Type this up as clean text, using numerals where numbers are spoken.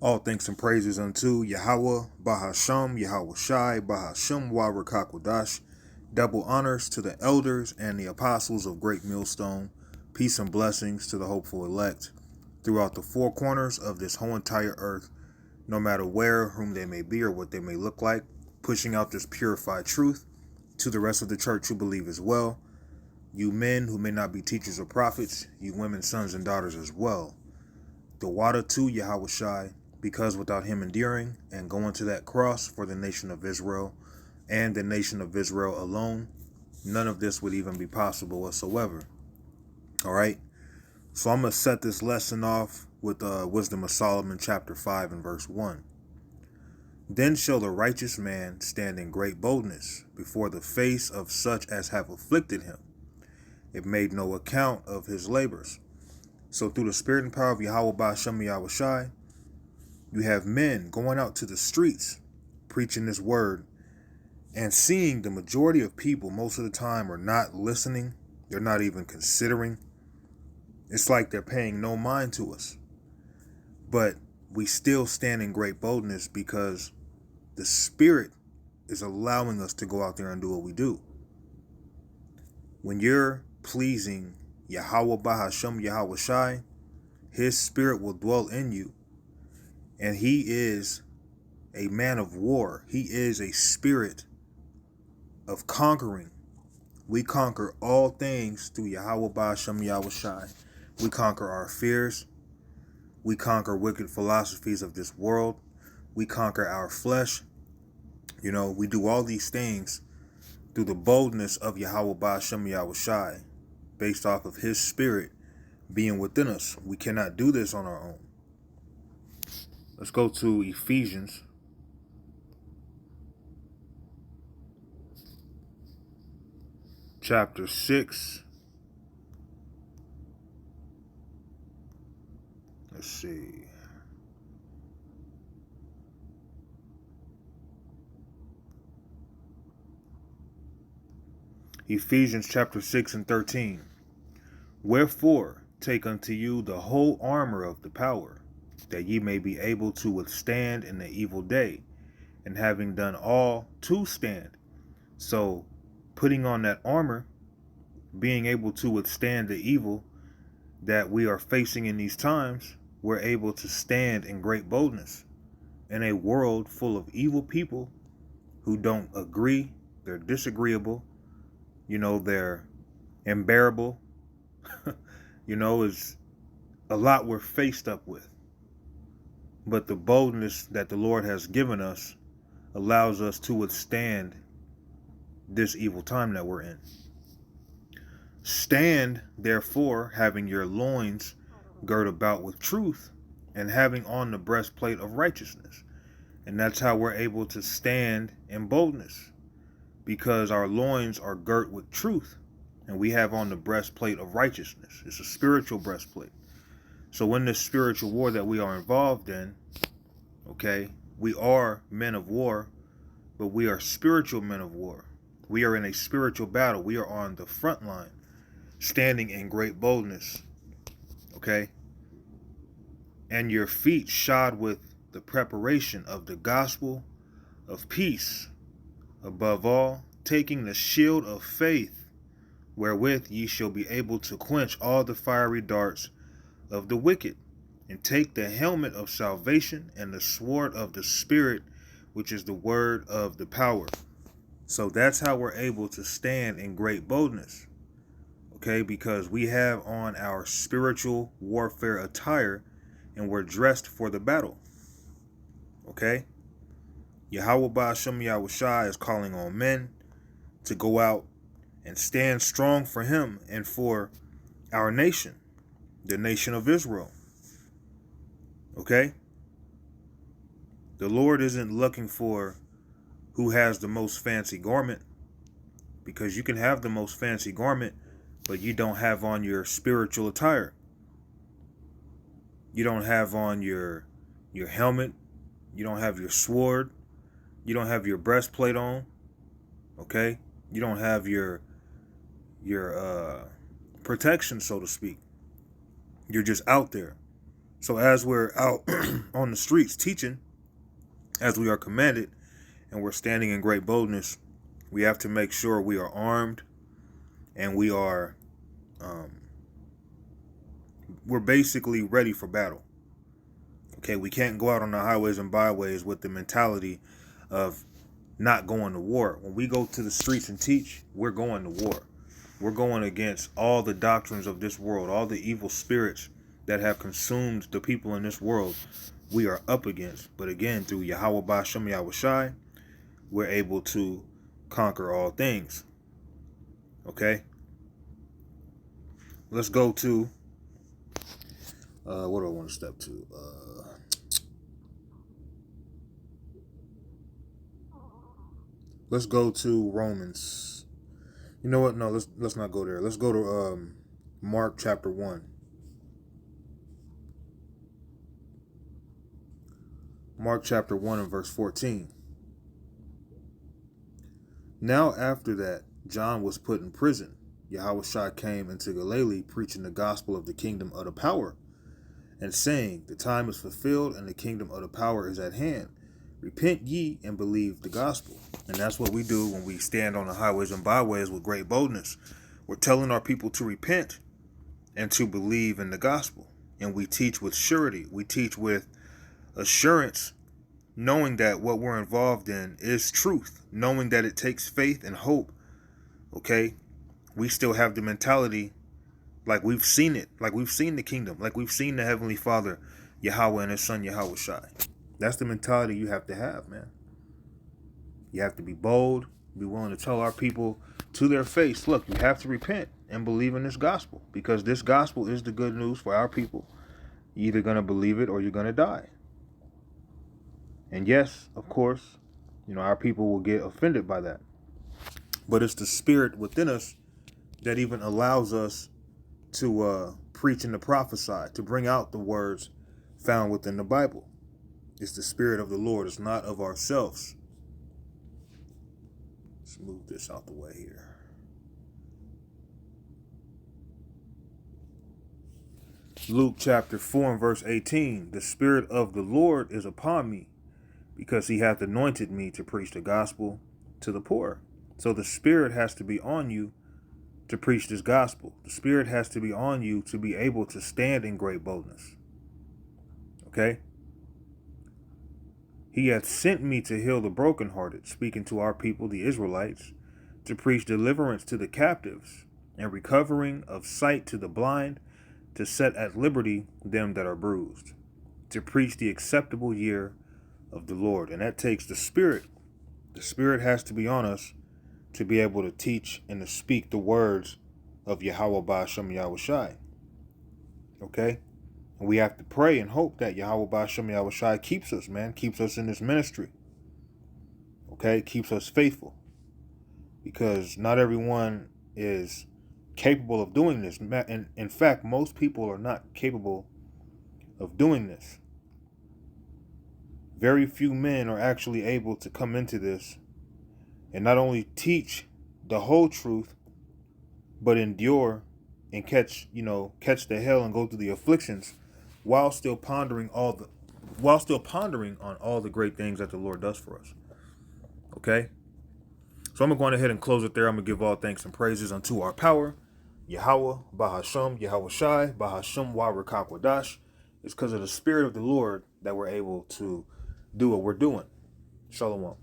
All thanks and praises unto Yahweh, Bahasham, Yahweh Shai, Bahasham, Warakwadash. Double honors to the elders and the apostles of Great Millstone. Peace and blessings to the hopeful elect throughout the four corners of this whole entire earth, no matter where, whom they may be, or what they may look like, pushing out this purified truth to the rest of the church who believe as well. You men who may not be teachers or prophets, you women, sons, and daughters as well. The water to Yahweh Shai, because without him enduring and going to that cross for the nation of Israel and the nation of Israel alone, none of this would even be possible whatsoever. All right. So I'm going to set this lesson off with Wisdom of Solomon chapter 5 and verse 1. Then shall the righteous man stand in great boldness before the face of such as have afflicted him. It made no account of his labors. So through the spirit and power of Yahweh Ba'ashem Yahweh Shai, you have men going out to the streets preaching this word and seeing the majority of people most of the time are not listening. They're not even considering. It's like they're paying no mind to us. But we still stand in great boldness because the Spirit is allowing us to go out there and do what we do. When you're pleasing Yahweh Bahasham Yahweh Shai, his Spirit will dwell in you. And he is a man of war. He is a spirit of conquering. We conquer all things through Yahweh Ba'ashem Yahweh Shai. We conquer our fears. We conquer wicked philosophies of this world. We conquer our flesh. We do all these things through the boldness of Yahweh Ba'ashem Yahweh Shai, based off of his spirit being within us. We cannot do this on our own. Let's go to Ephesians chapter 6. Let's see. Ephesians chapter 6 and 13. Wherefore, take unto you the whole armor of the power, that ye may be able to withstand in the evil day, and having done all, to stand. So, putting on that armor, being able to withstand the evil that we are facing in these times, we're able to stand in great boldness in a world full of evil people who don't agree, they're disagreeable, they're unbearable. Is a lot we're faced up with. But the boldness that the Lord has given us allows us to withstand this evil time that we're in. Stand, therefore, having your loins girt about with truth, and having on the breastplate of righteousness. And that's how we're able to stand in boldness, because our loins are girt with truth, and we have on the breastplate of righteousness. It's a spiritual breastplate. So in this spiritual war that we are involved in, we are men of war, but we are spiritual men of war. We are in a spiritual battle. We are on the front line, standing in great boldness. And your feet shod with the preparation of the gospel of peace. Above all, taking the shield of faith, wherewith ye shall be able to quench all the fiery darts of the wicked, and take the helmet of salvation and the sword of the Spirit, which is the word of the power. So that's how we're able to stand in great boldness. Because we have on our spiritual warfare attire and we're dressed for the battle. Yahweh Ba'ashem Yahweh Shai is calling on men to go out and stand strong for him and for our nation, the nation of Israel. The Lord isn't looking for who has the most fancy garment, because you can have the most fancy garment, but you don't have on your spiritual attire. You don't have on your helmet. You don't have your sword. You don't have your breastplate on. You don't have your protection, so to speak. You're just out there. So as we're out on the streets teaching, as we are commanded, and we're standing in great boldness, we have to make sure we are armed and we're basically ready for battle. Okay, we can't go out on the highways and byways with the mentality of not going to war. When we go to the streets and teach, we're going to war. We're going against all the doctrines of this world, all the evil spirits that have consumed the people in this world. We are up against. But again, through Yahweh Ba'ashem Yahushai, we're able to conquer all things. Okay? Let's go to, what do I want to step to? Let's go to Romans. You know what? No, let's not go there. Let's go to Mark chapter 1. Mark chapter 1 and verse 14. Now after that, John was put in prison. Yahushua came into Galilee, preaching the gospel of the kingdom of the power, and saying, the time is fulfilled, and the kingdom of the power is at hand. Repent ye and believe the gospel. And that's what we do when we stand on the highways and byways with great boldness. We're telling our people to repent and to believe in the gospel. And we teach with surety. We teach with assurance, knowing that what we're involved in is truth, knowing that it takes faith and hope. Okay? We still have the mentality like we've seen it, like we've seen the kingdom, like we've seen the Heavenly Father, Yahweh, and His Son, Yahushai. That's the mentality you have to have, man. You have to be bold, be willing to tell our people to their face, look, you have to repent and believe in this gospel, because this gospel is the good news for our people. You're either going to believe it or you're going to die. And yes, of course, our people will get offended by that. But it's the spirit within us that even allows us to preach and to prophesy, to bring out the words found within the Bible. It's the spirit of the Lord. It's not of ourselves. Let's move this out the way here. Luke chapter 4 and verse 18. The spirit of the Lord is upon me, because he hath anointed me to preach the gospel to the poor. So the spirit has to be on you to preach this gospel. The spirit has to be on you to be able to stand in great boldness. Okay? He hath sent me to heal the brokenhearted, speaking to our people, the Israelites, to preach deliverance to the captives, and recovering of sight to the blind, to set at liberty them that are bruised, to preach the acceptable year of the Lord. And that takes the Spirit. The Spirit has to be on us to be able to teach and to speak the words of Yahweh Ba'ashem Yahushai. Okay? And we have to pray and hope that Yahweh Ba'ashem Yahushai keeps us, man. Keeps us in this ministry. Okay? Keeps us faithful. Because not everyone is capable of doing this. And in fact, most people are not capable of doing this. Very few men are actually able to come into this and not only teach the whole truth, but endure and catch the hell and go through the afflictions while still pondering on all the great things that the Lord does for us. Okay? So I'm going to go ahead and close it there. I'm going to give all thanks and praises unto our power, Yahweh, Bahashem, Yahushai, Bahashem, Warakak. It's because of the Spirit of the Lord that we're able to do what we're doing. Shalom.